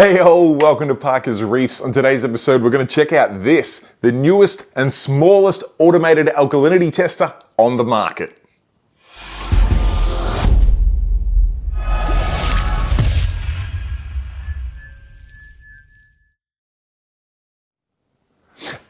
Hey all, welcome to Parker's Reefs. On today's episode, we're going to check out this, the newest and smallest automated alkalinity tester on the market.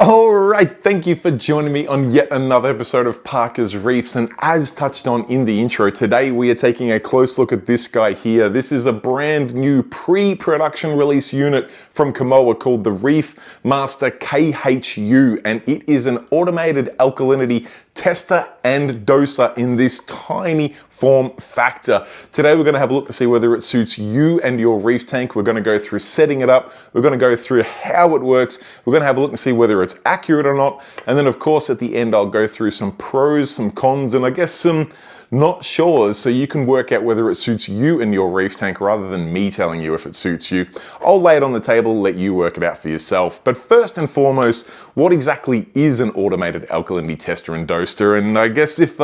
Alright, thank you for joining me on yet another episode of Parker's Reefs, and as touched on in the intro, today we are taking a close look at this guy here. This is a brand new pre-production release unit from Kamoer called the Reef Master KHU, and it is an automated alkalinity tester and doser in this tiny form factor. Today we're going to have a look to see whether it suits you and your reef tank. We're going to go through setting it up. We're going to go through how it works. We're going to have a look and see whether it's accurate or not. And then of course at the end I'll go through some pros, some cons, and I guess some not sures, so you can work out whether it suits you and your reef tank rather than me telling you if it suits you. I'll lay it on the table, let you work it out for yourself. But first and foremost, what exactly is an automated alkalinity tester and doser? And I guess if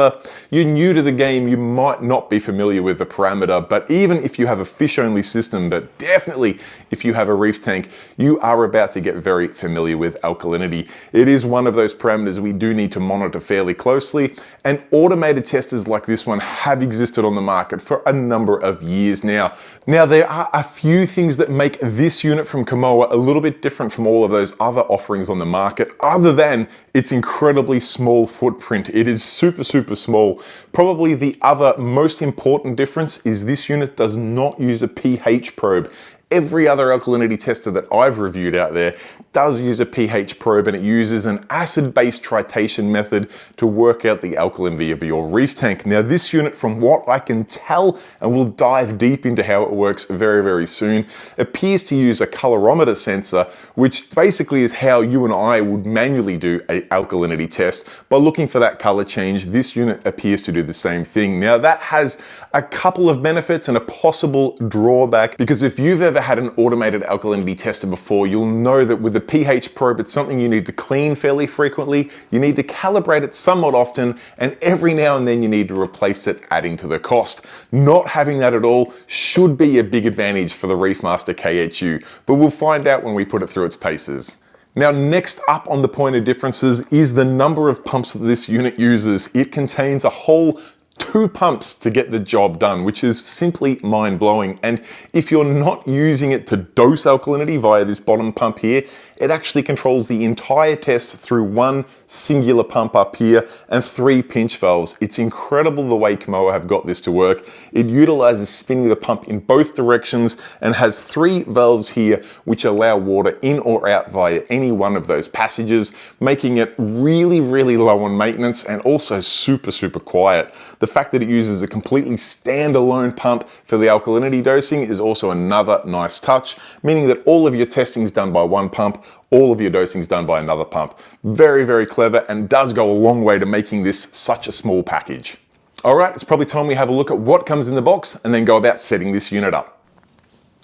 you're new to the game, you might not be familiar with the parameter, but even if you have a fish-only system, but definitely if you have a reef tank, you are about to get very familiar with alkalinity. It is one of those parameters we do need to monitor fairly closely, and automated testers like this one have existed on the market for a number of years now. Now there are a few things that make this unit from Kamoer a little bit different from all of those other offerings on the market, other than its incredibly small footprint. It is super small. Probably the other most important difference is this unit does not use a pH probe. Every other alkalinity tester that I've reviewed out there does use a pH probe, and it uses an acid-base titration method to work out the alkalinity of your reef tank. Now this unit, from what I can tell, and we'll dive deep into how it works very soon, appears to use a colorimeter sensor, which basically is how you and I would manually do an alkalinity test. By looking for that color change, this unit appears to do the same thing. Now that has a couple of benefits and a possible drawback, because if you've ever had an automated alkalinity tester before, you'll know that with the pH probe, it's something you need to clean fairly frequently, you need to calibrate it somewhat often, and every now and then you need to replace it, adding to the cost. Not having that at all should be a big advantage for the Reef Master KHU, but we'll find out when we put it through its paces. Now next up on the point of differences is the number of pumps that this unit uses. It contains a whole 2 pumps to get the job done, which is simply mind-blowing. And if you're not using it to dose alkalinity via this bottom pump here, it actually controls the entire test through one singular pump up here and 3 pinch valves. It's incredible the way Kamoer have got this to work. It utilizes spinning the pump in both directions and has 3 valves here which allow water in or out via any one of those passages, making it really low on maintenance and also super quiet. The fact that it uses a completely standalone pump for the alkalinity dosing is also another nice touch, meaning that all of your testing is done by one pump, all of your dosing is done by another pump. Very clever, and does go a long way to making this such a small package. All right, it's probably time we have a look at what comes in the box and then go about setting this unit up.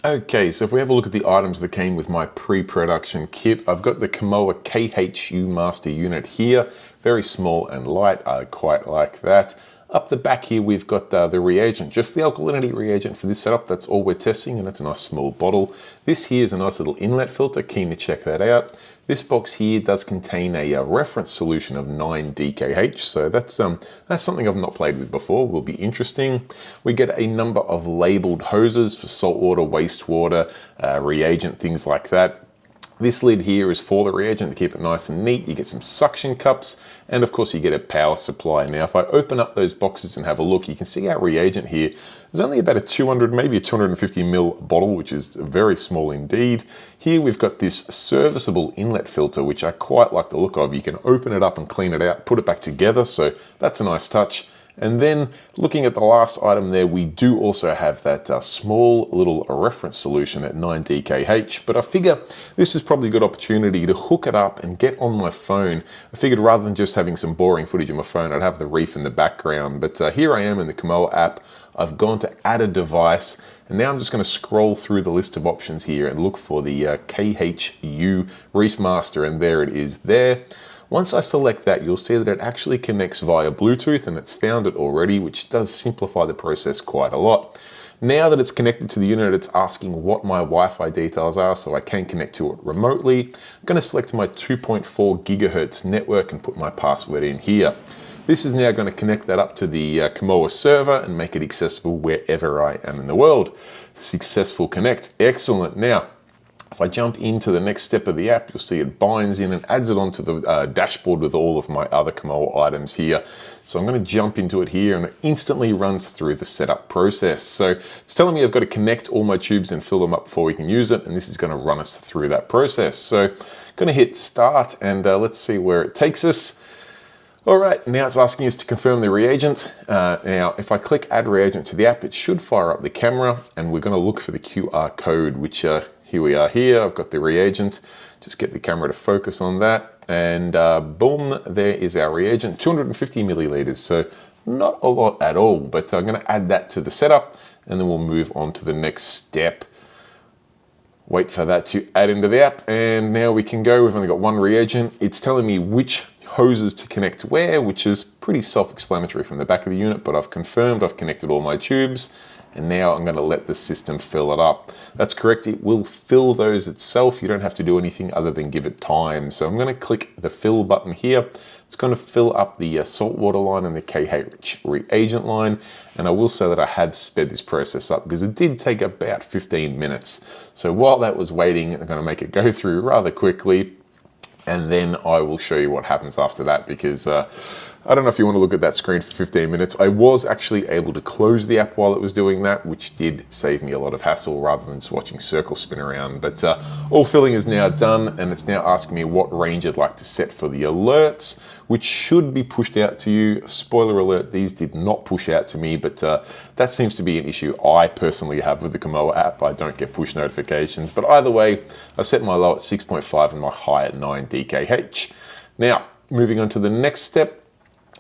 Okay, so if we have a look at the items that came with my pre-production kit, I've got the Kamoer KHU Master unit here. Very small and light, I quite like that. Up the back here, we've got the reagent, just the alkalinity reagent for this setup. That's all we're testing, and that's a nice small bottle. This here is a nice little inlet filter, keen to check that out. This box here does contain a reference solution of 9 DKH, so that's something I've not played with before, will be interesting. We get a number of labeled hoses for saltwater, wastewater, reagent, things like that. This lid here is for the reagent to keep it nice and neat. You get some suction cups, and of course you get a power supply. Now if I open up those boxes and have a look, you can see our reagent here. There's only about a 200, maybe a 250 ml bottle, which is very small indeed. Here we've got this serviceable inlet filter, which I quite like the look of. You can open it up and clean it out, put it back together, so that's a nice touch. And then looking at the last item there, we do also have that small little reference solution at 9 DKH, but I figure this is probably a good opportunity to hook it up and get on my phone. I figured rather than just having some boring footage on my phone, I'd have the reef in the background, but here I am in the Kamoer app. I've gone to add a device, and now I'm just going to scroll through the list of options here and look for the KHU Reef Master, and there it is there. Once I select that, you'll see that it actually connects via Bluetooth, and it's found it already, which does simplify the process quite a lot. Now that it's connected to the unit, it's asking what my Wi-Fi details are so I can connect to it remotely. I'm going to select my 2.4 gigahertz network and put my password in here. This is now going to connect that up to the Kamoer server and make it accessible wherever I am in the world. Successful connect. Excellent. Now, if I jump into the next step of the app, you'll see it binds in and adds it onto the dashboard with all of my other Kamoer items here. So I'm going to jump into it here and it instantly runs through the setup process. So it's telling me I've got to connect all my tubes and fill them up before we can use it. And this is going to run us through that process. So I'm going to hit start and let's see where it takes us. All right, now it's asking us to confirm the reagent. Now, if I click add reagent to the app, it should fire up the camera and we're going to look for the QR code, which here we are here. I've got the reagent. Just get the camera to focus on that. And boom, there is our reagent, 250 milliliters. So not a lot at all, but I'm going to add that to the setup and then we'll move on to the next step. Wait for that to add into the app and now we can go. We've only got one reagent. It's telling me which hoses to connect where, which is pretty self-explanatory from the back of the unit, but I've confirmed I've connected all my tubes and now I'm going to let the system fill it up. That's correct, it will fill those itself. You don't have to do anything other than give it time. So I'm going to click the fill button here. It's going to fill up the saltwater line and the KHU reagent line. And I will say that I have sped this process up because it did take about 15 minutes. So while that was waiting, I'm going to make it go through rather quickly. And then I will show you what happens after that because I don't know if you want to look at that screen for 15 minutes. I was actually able to close the app while it was doing that, which did save me a lot of hassle rather than just watching circles spin around. But all filling is now done and it's now asking me what range I'd like to set for the alerts, which should be pushed out to you. Spoiler alert, these did not push out to me, but that seems to be an issue I personally have with the Kamoer app. I don't get push notifications, but either way, I've set my low at 6.5 and my high at 9 DKH. Now, moving on to the next step,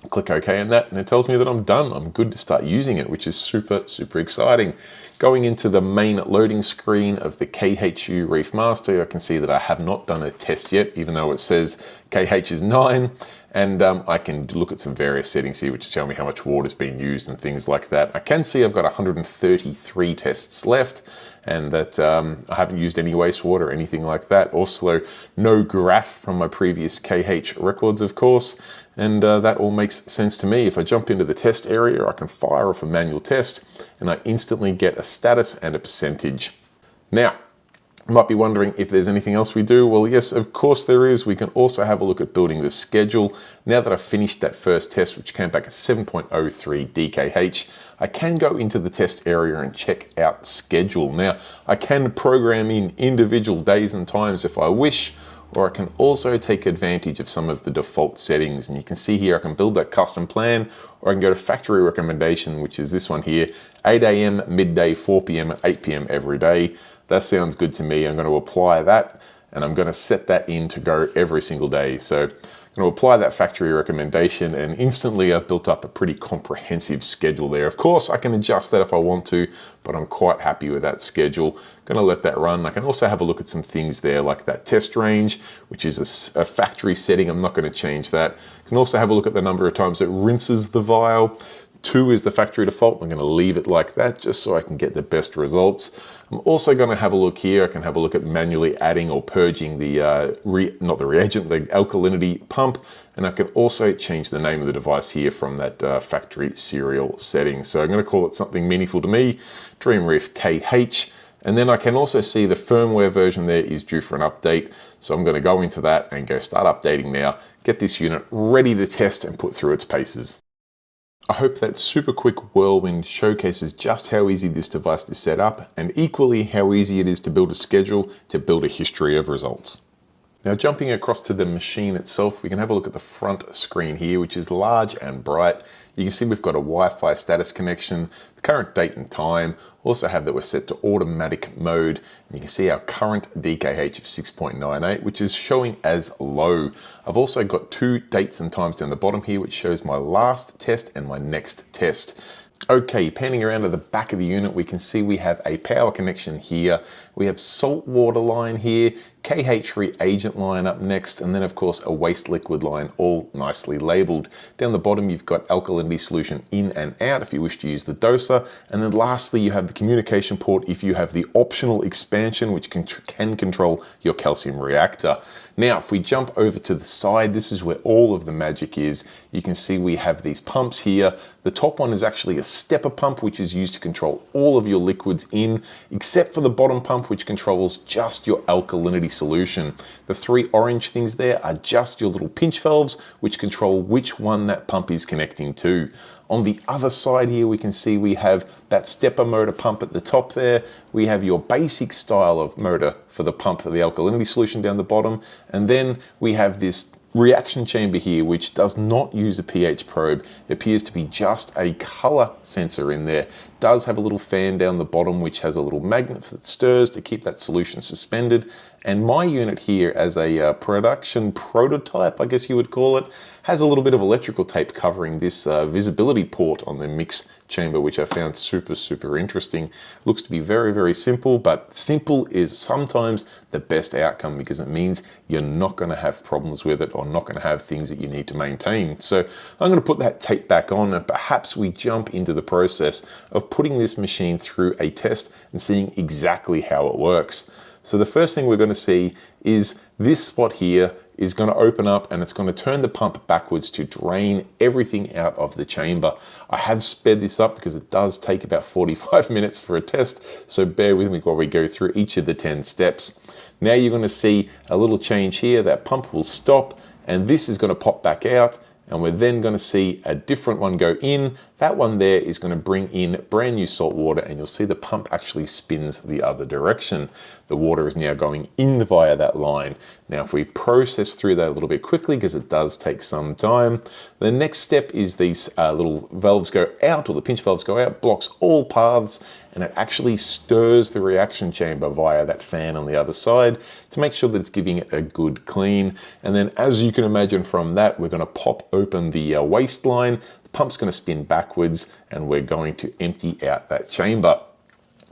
click OK on that and it tells me that I'm done. I'm good to start using it, which is super, super exciting. Going into the main loading screen of the KHU Reef Master, I can see that I have not done a test yet, even though it says KH is 9. And I can look at some various settings here, which tell me how much water's been used and things like that. I can see I've got 133 tests left and that I haven't used any wastewater or anything like that. Also, no graph from my previous KH records, of course. And that all makes sense to me. If I jump into the test area, I can fire off a manual test and I instantly get a status and a percentage. Now, you might be wondering if there's anything else we do. Well, yes, of course there is. We can also have a look at building the schedule. Now that I've finished that first test, which came back at 7.03 DKH, I can go into the test area and check out schedule. Now, I can program in individual days and times if I wish, or I can also take advantage of some of the default settings. And you can see here, I can build that custom plan, or I can go to factory recommendation, which is this one here, 8 AM, midday, 4 PM, 8 PM every day. That sounds good to me. I'm going to apply that and I'm going to set that in to go every single day. So I'm going to apply that factory recommendation and instantly I've built up a pretty comprehensive schedule there. Of course, I can adjust that if I want to, but I'm quite happy with that schedule. I'm going to let that run. I can also have a look at some things there like that test range, which is a factory setting. I'm not going to change that. I can also have a look at the number of times it rinses the vial. 2 is the factory default. I'm going to leave it like that just so I can get the best results. I'm also going to have a look here. I can have a look at manually adding or purging the, not the reagent, the alkalinity pump. And I can also change the name of the device here from that factory serial setting. So I'm going to call it something meaningful to me, Dream Reef KH. And then I can also see the firmware version there is due for an update. So I'm going to go into that and go start updating now, get this unit ready to test and put through its paces. I hope that super quick whirlwind showcases just how easy this device is set up and equally how easy it is to build a schedule to build a history of results. Now jumping across to the machine itself, we can have a look at the front screen here, which is large and bright. You can see we've got a Wi-Fi status connection, the current date and time, also have that we're set to automatic mode. And you can see our current DKH of 6.98, which is showing as low. I've also got 2 dates and times down the bottom here, which shows my last test and my next test. Okay, panning around to the back of the unit, we can see we have a power connection here. We have salt water line here, KH reagent line up next, and then of course a waste liquid line, all nicely labeled. Down the bottom you've got alkalinity solution in and out if you wish to use the doser, and then lastly you have the communication port if you have the optional expansion which can control your calcium reactor. Now if we jump over to the side, this is where all of the magic is. You can see we have these pumps here. The top one is actually a stepper pump which is used to control all of your liquids in, except for the bottom pump which controls just your alkalinity solution. The three orange things there are just your little pinch valves which control which one that pump is connecting to. On the other side here we can see we have that stepper motor pump at the top there. We have your basic style of motor for the pump for the alkalinity solution down the bottom, and then we have this reaction chamber here which does not use a pH probe. It appears to be just a color sensor in there. It does have a little fan down the bottom which has a little magnet that stirs to keep that solution suspended. And my unit here, as a production prototype, I guess you would call it, has a little bit of electrical tape covering this visibility port on the mix chamber, which I found super interesting. Looks to be very simple, but simple is sometimes the best outcome because it means you're not going to have problems with it or not going to have things that you need to maintain. So I'm going to put that tape back on, and perhaps we jump into the process of putting this machine through a test and seeing exactly how it works. So the first thing we're going to see is this spot here is going to open up and it's going to turn the pump backwards to drain everything out of the chamber. I have sped this up because it does take about 45 minutes for a test, so bear with me while we go through each of the 10 steps. Now you're going to see a little change here. That pump will stop and this is going to pop back out, and we're then going to see a different one go in. That one there is going to bring in brand new salt water, and you'll see the pump actually spins the other direction. The water is now going in via that line. Now if we process through that a little bit quickly, because it does take some time, the next step is these little valves go out, or the pinch valves go out, blocks all paths, and it actually stirs the reaction chamber via that fan on the other side to make sure that it's giving it a good clean. And then as you can imagine from that, we're going to pop open the waste line. The pump's going to spin backwards and we're going to empty out that chamber.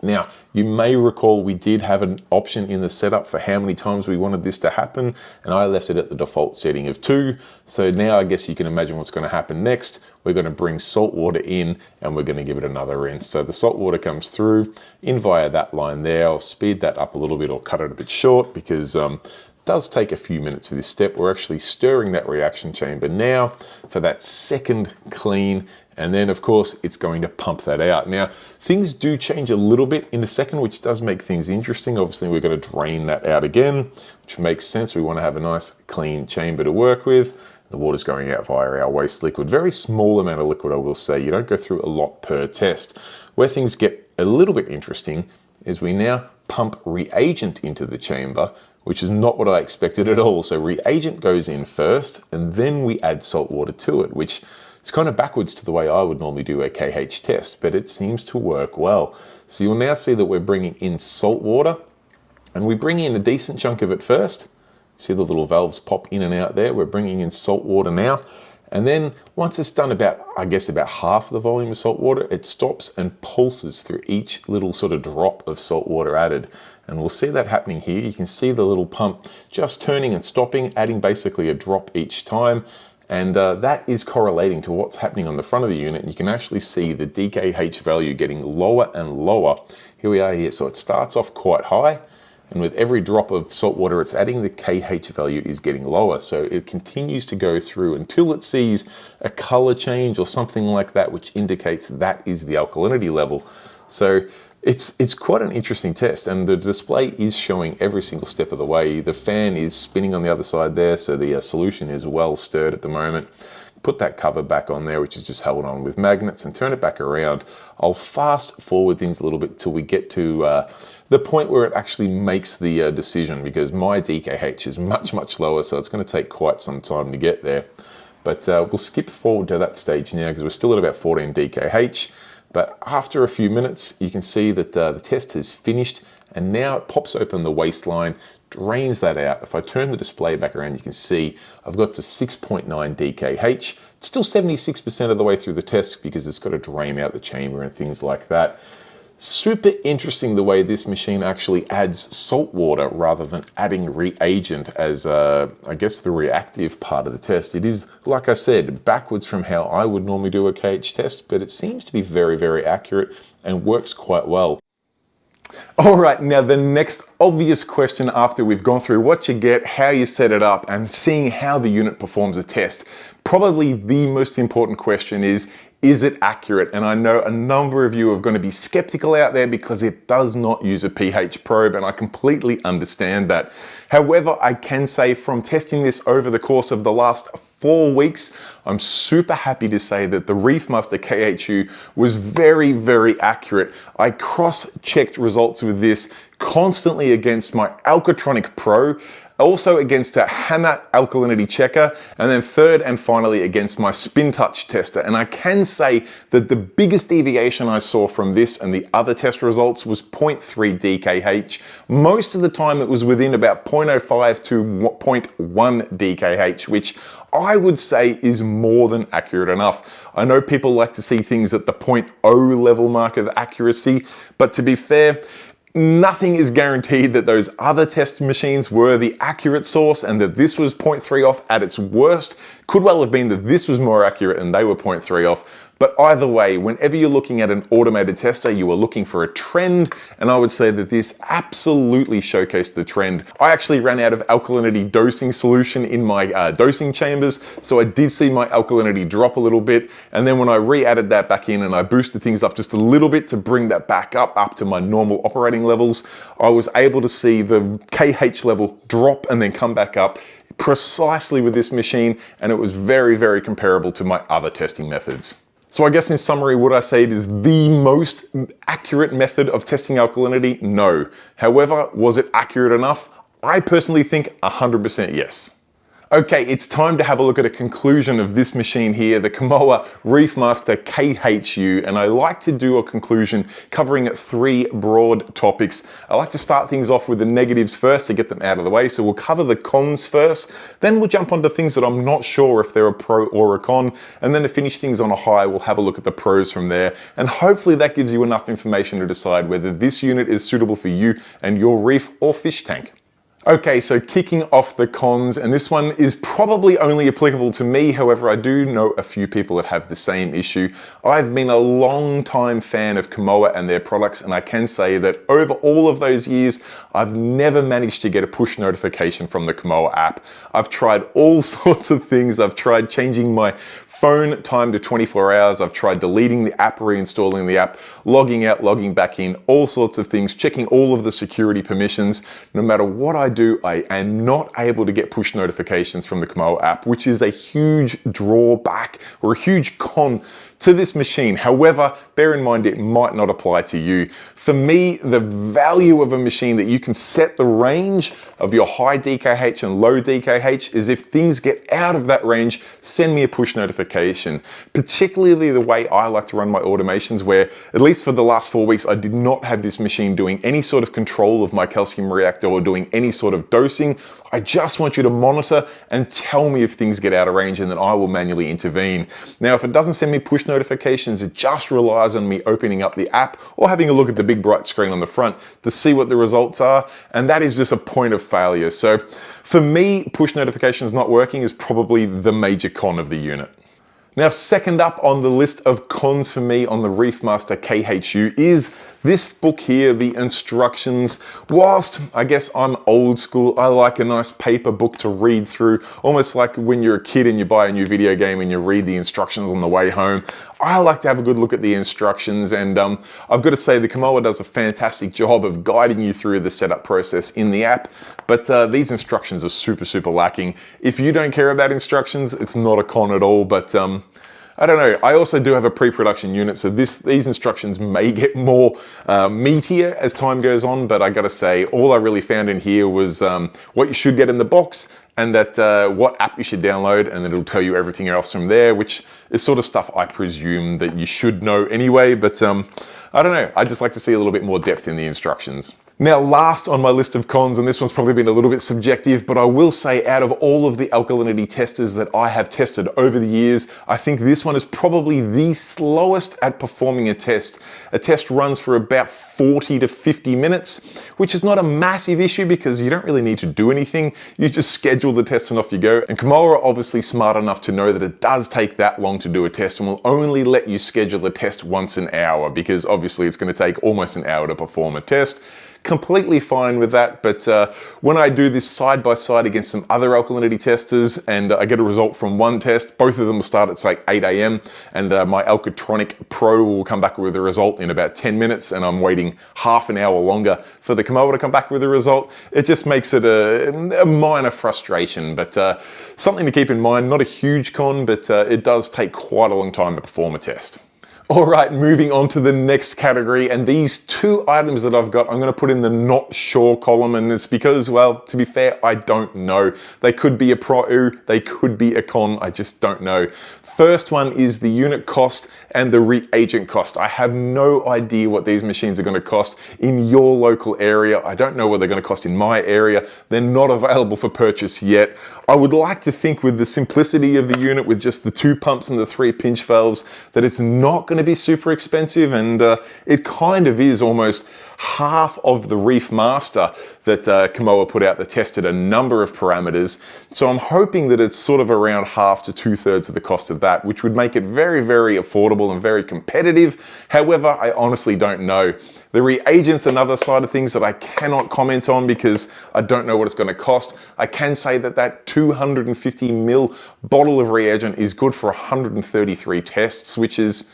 Now, you may recall we did have an option in the setup for how many times we wanted this to happen, and I left it at the default setting of 2. So now I guess you can imagine what's going to happen next. We're going to bring salt water in and we're going to give it another rinse. So the salt water comes through in via that line there. I'll speed that up a little bit or cut it a bit short because it does take a few minutes for this step. We're actually stirring that reaction chamber now for that second clean, and then of course it's going to pump that out. Now things do change a little bit in a second, which does make things interesting. Obviously we're going to drain that out again, which makes sense. We want to have a nice clean chamber to work with. The water's going out via our waste liquid. Very small amount of liquid, I will say. You don't go through a lot per test. Where things get a little bit interesting is we now pump reagent into the chamber, which is not what I expected at all. So reagent goes in first and then we add salt water to it, which is kind of backwards to the way I would normally do a KH test, but it seems to work well. So you'll now see that we're bringing in salt water, and we bring in a decent chunk of it first. See the little valves pop in and out there. We're bringing in salt water now. And then once it's done about, I guess, about half the volume of salt water, it stops and pulses through each little sort of drop of salt water added. And we'll see that happening here. You can see the little pump just turning and stopping, adding basically a drop each time. And that is correlating to what's happening on the front of the unit. And you can actually see the DKH value getting lower and lower. Here we are here. So it starts off quite high, and with every drop of salt water it's adding, the KH value is getting lower. So it continues to go through until it sees a color change or something like that, which indicates that is the alkalinity level. So it's quite an interesting test, and the display is showing every single step of the way. The fan is spinning on the other side there, so the solution is well stirred at the moment. Put that cover back on there, which is just held on with magnets, and turn it back around. I'll fast forward things a little bit till we get to the point where it actually makes the decision, because my DKH is much lower, so it's going to take quite some time to get there. But we'll skip forward to that stage now because we're still at about 14 DKH. But after a few minutes, you can see that the test has finished, and now it pops open the waistline, drains that out. If I turn the display back around, you can see I've got to 6.9 DKH. It's still 76% of the way through the test because it's got to drain out the chamber and things like that. Super interesting the way this machine actually adds salt water rather than adding reagent as, I guess, the reactive part of the test. It is, like I said, backwards from how I would normally do a KH test, but it seems to be very, very accurate and works quite well. All right, now the next obvious question after we've gone through what you get, how you set it up, and seeing how the unit performs a test, probably the most important question is it accurate? And I know a number of you are going to be skeptical out there because it does not use a pH probe, and I completely understand that. However, I can say from testing this over the course of the last 4 weeks, I'm super happy to say that the Reef Master KHU was very, very accurate. I cross-checked results with this constantly against my Alkatronic Pro, also against a Hammer alkalinity checker, and then third and finally against my spin touch tester. And I can say that the biggest deviation I saw from this and the other test results was 0.3 DKH. Most of the time it was within about 0.05 to 0.1 DKH, which I would say is more than accurate enough. I know people like to see things at the 0.0 level mark of accuracy, but to be fair, nothing is guaranteed that those other test machines were the accurate source, and that this was 0.3 off at its worst. Could well have been that this was more accurate and they were 0.3 off. But either way, whenever you're looking at an automated tester, you are looking for a trend, and I would say that this absolutely showcased the trend. I actually ran out of alkalinity dosing solution in my dosing chambers, so I did see my alkalinity drop a little bit, and then when I re-added that back in and I boosted things up just a little bit to bring that back up to my normal operating levels, I was able to see the KH level drop and then come back up precisely with this machine, and it was very, very comparable to my other testing methods. So I guess in summary, would I say it is the most accurate method of testing alkalinity? No. However, was it accurate enough? I personally think 100% yes. Okay, it's time to have a look at a conclusion of this machine here, the Kamoer Reef Master KHU, and I like to do a conclusion covering 3 broad topics. I like to start things off with the negatives first to get them out of the way, so we'll cover the cons first, then we'll jump onto things that I'm not sure if they're a pro or a con, and then to finish things on a high, we'll have a look at the pros from there, and hopefully that gives you enough information to decide whether this unit is suitable for you and your reef or fish tank. Okay, so kicking off the cons, and this one is probably only applicable to me, however I do know a few people that have the same issue. I've been a long time fan of Kamoer and their products, and I can say that over all of those years, I've never managed to get a push notification from the Kamoer app. I've tried all sorts of things. I've tried changing my phone time to 24 hours. I've tried deleting the app, reinstalling the app, logging out, logging back in, all sorts of things, checking all of the security permissions. No matter what I do, I am not able to get push notifications from the Kamoer app, which is a huge drawback or a huge con to this machine. However, bear in mind it might not apply to you. For me, the value of a machine that you can set the range of your high DKH and low DKH is if things get out of that range, send me a push notification. Particularly the way I like to run my automations, where at least for the last 4 weeks, I did not have this machine doing any sort of control of my calcium reactor or doing any sort of dosing. I just want you to monitor and tell me if things get out of range, and then I will manually intervene. Now, if it doesn't send me push notifications, it just relies on me opening up the app or having a look at the big bright screen on the front to see what the results are, and that is just a point of failure. So for me, push notifications not working is probably the major con of the unit. Now, second up on the list of cons for me on the Reef Master KHU is this book here, the instructions. Whilst I guess I'm old school, I like a nice paper book to read through, almost like when you're a kid and you buy a new video game and you read the instructions on the way home. I like to have a good look at the instructions, and I've got to say the Kamoer does a fantastic job of guiding you through the setup process in the app, but these instructions are super lacking. If you don't care about instructions, it's not a con at all, but I don't know. I also do have a pre-production unit, so these instructions may get more meatier as time goes on, but I gotta say, all I really found in here was what you should get in the box, and that what app you should download, and then it'll tell you everything else from there, which is sort of stuff I presume that you should know anyway, but I don't know. I just like to see a little bit more depth in the instructions. Now, last on my list of cons, and this one's probably been a little bit subjective, but I will say out of all of the alkalinity testers that I have tested over the years, I think this one is probably the slowest at performing a test. A test runs for about 40 to 50 minutes, which is not a massive issue because you don't really need to do anything. You just schedule the test and off you go. And Kamoer are obviously smart enough to know that it does take that long to do a test and will only let you schedule a test once an hour because obviously it's going to take almost an hour to perform a test. Completely fine with that, but when I do this side by side against some other alkalinity testers and I get a result from one test, both of them will start at like 8 a.m. and my Alkatronic Pro will come back with a result in about 10 minutes and I'm waiting half an hour longer for the Kamoer to come back with a result. It just makes it a minor frustration, but something to keep in mind. Not a huge con, but it does take quite a long time to perform a test. All right, moving on to the next category, and these two items that I've got, I'm going to put in the not sure column, and it's because, well, to be fair, I don't know. They could be a pro, they could be a con, I just don't know. First one is the unit cost and the reagent cost. I have no idea what these machines are going to cost in your local area. I don't know what they're going to cost in my area. They're not available for purchase yet. I would like to think with the simplicity of the unit, with just the 2 pumps and the 3 pinch valves, that it's not going to be super expensive, and it kind of is almost half of the Reef Master that Kamoer put out that tested a number of parameters. So I'm hoping that it's sort of around half to 2/3 of the cost of that, which would make it very, very affordable and very competitive. However, I honestly don't know. The reagents, another side of things that I cannot comment on because I don't know what it's going to cost. I can say that that 250 ml bottle of reagent is good for 133 tests, which is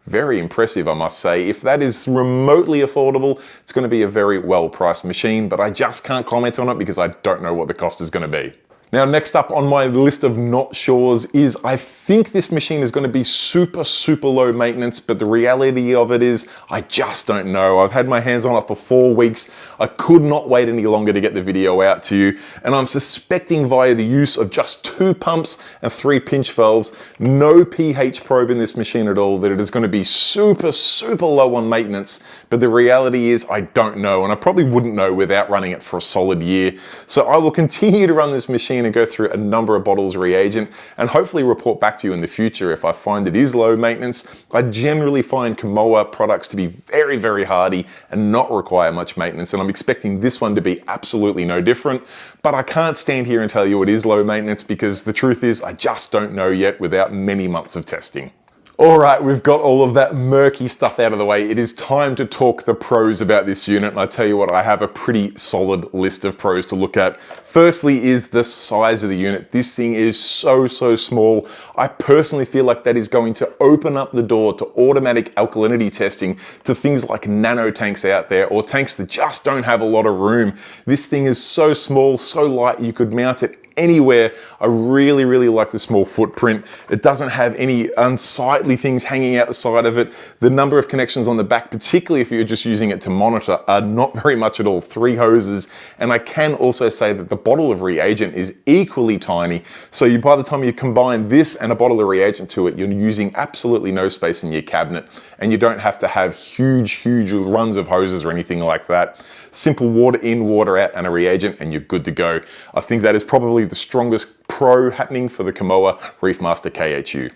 very impressive, I must say. If that is remotely affordable, it's going to be a very well-priced machine, but I just can't comment on it because I don't know what the cost is going to be. Now, next up on my list of not sures is I think this machine is going to be super, super low maintenance, but the reality of it is I just don't know. I've had my hands on it for 4 weeks. I could not wait any longer to get the video out to you, and I'm suspecting via the use of just 2 pumps and 3 pinch valves, no pH probe in this machine at all, that it is going to be super, super low on maintenance. But the reality is I don't know, and I probably wouldn't know without running it for a solid year. So I will continue to run this machine and go through a number of bottles of reagent and hopefully report back to you in the future if I find it is low maintenance. I generally find Kamoer products to be very, very hardy and not require much maintenance, and I'm expecting this one to be absolutely no different. But I can't stand here and tell you it is low maintenance because the truth is I just don't know yet without many months of testing. All right, we've got all of that murky stuff out of the way. It is time to talk the pros about this unit. And I tell you what, I have a pretty solid list of pros to look at. Firstly is the size of the unit. This thing is so, so small. I personally feel like that is going to open up the door to automatic alkalinity testing to things like nano tanks out there or tanks that just don't have a lot of room. This thing is so small, so light, you could mount it anywhere. I really, really like the small footprint. It doesn't have any unsightly things hanging out the side of it. The number of connections on the back, particularly if you're just using it to monitor, are not very much at all. 3 hoses. And I can also say that the bottle of reagent is equally tiny. So by the time you combine this and a bottle of reagent to it, you're using absolutely no space in your cabinet. And you don't have to have huge, huge runs of hoses or anything like that. Simple water in, water out, and a reagent, and you're good to go. I think that is probably the strongest pro happening for the Kamoer Reef Master KHU.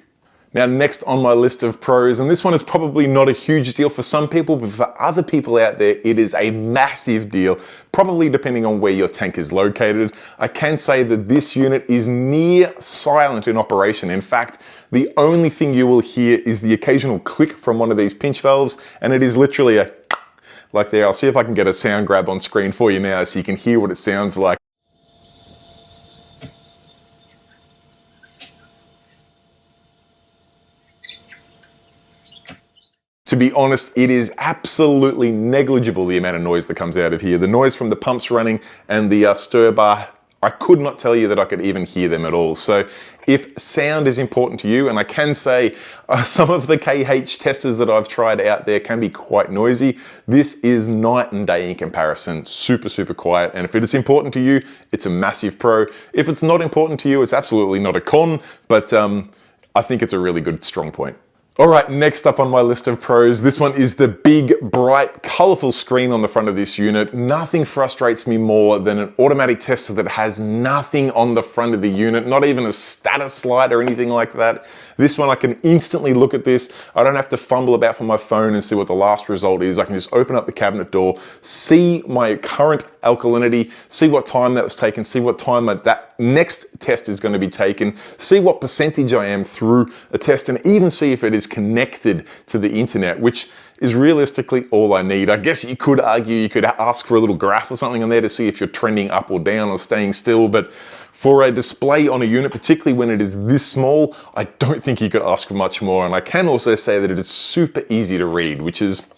Now, next on my list of pros, and this one is probably not a huge deal for some people, but for other people out there, it is a massive deal, probably depending on where your tank is located. I can say that this unit is near silent in operation. In fact, the only thing you will hear is the occasional click from one of these pinch valves, and it is literally a like there. I'll see if I can get a sound grab on screen for you now so you can hear what it sounds like. To be honest, it is absolutely negligible the amount of noise that comes out of here. The noise from the pumps running and the stir bar, I could not tell you that I could even hear them at all. So if sound is important to you, and I can say some of the KH testers that I've tried out there can be quite noisy, this is night and day in comparison. Super, super quiet. And if it is important to you, it's a massive pro. If it's not important to you, it's absolutely not a con, but I think it's a really good strong point. All right, next up on my list of pros, this one is the big, bright, colorful screen on the front of this unit. Nothing frustrates me more than an automatic tester that has nothing on the front of the unit, not even a status slide or anything like that. This one, I can instantly look at this. I don't have to fumble about for my phone and see what the last result is. I can just open up the cabinet door, see my current alkalinity, see what time that was taken, see what time that next test is going to be taken, see what percentage I am through a test, and even see if it is connected to the internet, which is realistically all I need. I guess you could argue, you could ask for a little graph or something on there to see if you're trending up or down or staying still, but for a display on a unit, particularly when it is this small, I don't think you could ask for much more. And I can also say that it is super easy to read, which is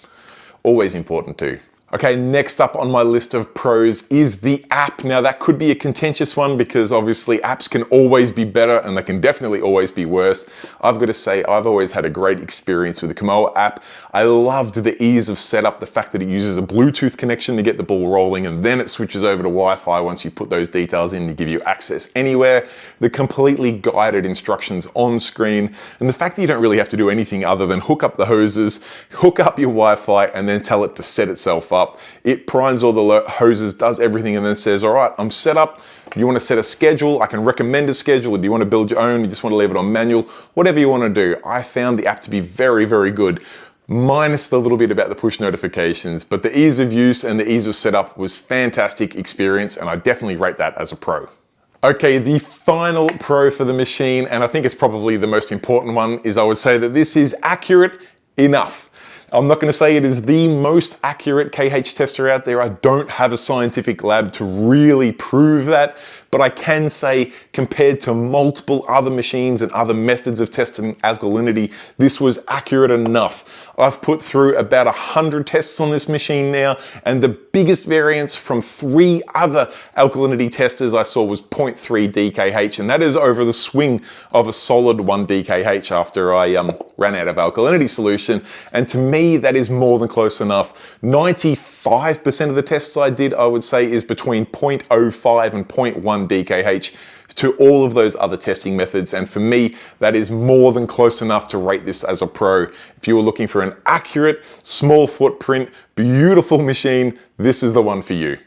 always important too. Okay, next up on my list of pros is the app. Now that could be a contentious one because obviously apps can always be better and they can definitely always be worse. I've got to say I've always had a great experience with the Kamoer app. I loved the ease of setup, the fact that it uses a Bluetooth connection to get the ball rolling and then it switches over to Wi-Fi once you put those details in to give you access anywhere. The completely guided instructions on screen and the fact that you don't really have to do anything other than hook up the hoses, hook up your Wi-Fi and then tell it to set itself up. It primes all the hoses, does everything, and then says, all right, I'm set up. You want to set a schedule? I can recommend a schedule. Do you want to build your own? You just want to leave it on manual? Whatever you want to do. I found the app to be very, very good, minus the little bit about the push notifications, but the ease of use and the ease of setup was fantastic experience, and I definitely rate that as a pro. Okay, the final pro for the machine, and I think it's probably the most important one, is I would say that this is accurate enough. I'm not going to say it is the most accurate KH tester out there. I don't have a scientific lab to really prove that, but I can say compared to multiple other machines and other methods of testing alkalinity, this was accurate enough. I've put through about 100 tests on this machine now, and the biggest variance from 3 other alkalinity testers I saw was 0.3 DKH, and that is over the swing of a solid 1 DKH after I ran out of alkalinity solution. And to me, that is more than close enough. 95% of the tests I did, I would say, is between 0.05 and 0.1 DKH to all of those other testing methods. And for me, that is more than close enough to rate this as a pro. If you were looking for an accurate, small footprint, beautiful machine, this is the one for you.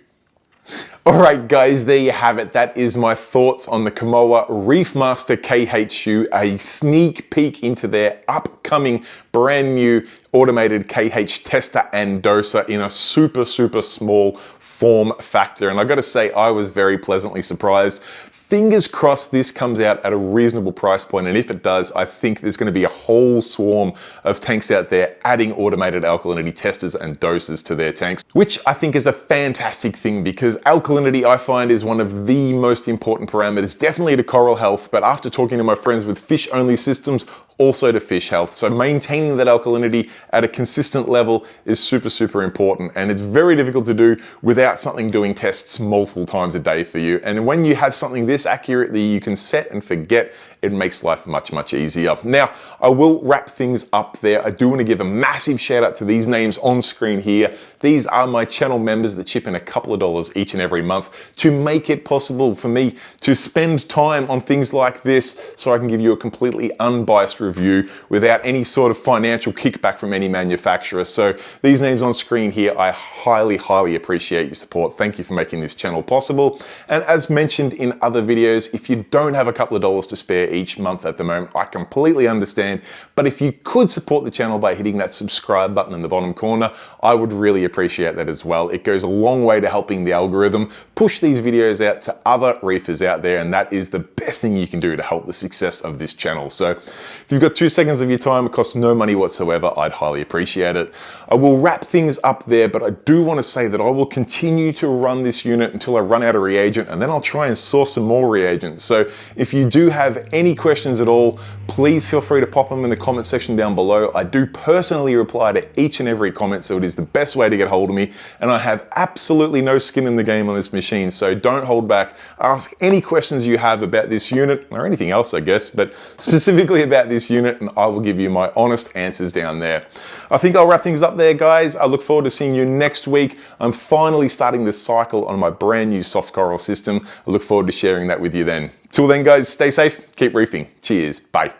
All right, guys, there you have it. That is my thoughts on the Kamoer Reef Master KHU, a sneak peek into their upcoming brand new automated KH tester and doser in a super, super small form factor. And I got to say, I was very pleasantly surprised. Fingers crossed this comes out at a reasonable price point, and if it does, I think there's going to be a whole swarm of tanks out there adding automated alkalinity testers and doses to their tanks, which I think is a fantastic thing because alkalinity, I find, is one of the most important parameters, definitely to coral health, but after talking to my friends with fish-only systems, also to fish health. So maintaining that alkalinity at a consistent level is super, super important, and it's very difficult to do without something doing tests multiple times a day for you. And when you have something this accurate that you can set and forget, it makes life much, much easier. Now, I will wrap things up there. I do want to give a massive shout out to these names on screen here. These are my channel members that chip in a couple of dollars each and every month to make it possible for me to spend time on things like this so I can give you a completely unbiased review without any sort of financial kickback from any manufacturer. So these names on screen here, I highly, highly appreciate your support. Thank you for making this channel possible. And as mentioned in other videos, if you don't have a couple of dollars to spare each month at the moment, I completely understand. But if you could support the channel by hitting that subscribe button in the bottom corner, I would really appreciate that as well. It goes a long way to helping the algorithm push these videos out to other reefers out there, and that is the best thing you can do to help the success of this channel. So if you've got 2 seconds of your time, it costs no money whatsoever, I'd highly appreciate it. I will wrap things up there, but I do want to say that I will continue to run this unit until I run out of reagent, and then I'll try and source some more reagents. So if you do have any questions at all, please feel free to pop them in the comment section down below. I do personally reply to each and every comment, so it is the best way to get hold of me, and I have absolutely no skin in the game on this machine, so don't hold back. Ask any questions you have about this unit, or anything else I guess, but specifically about this unit, and I will give you my honest answers down there. I think I'll wrap things up there, guys. I look forward to seeing you next week. I'm finally starting this cycle on my brand new soft coral system. I look forward to sharing that with you then. Till then, guys, stay safe, keep reefing. Cheers, bye.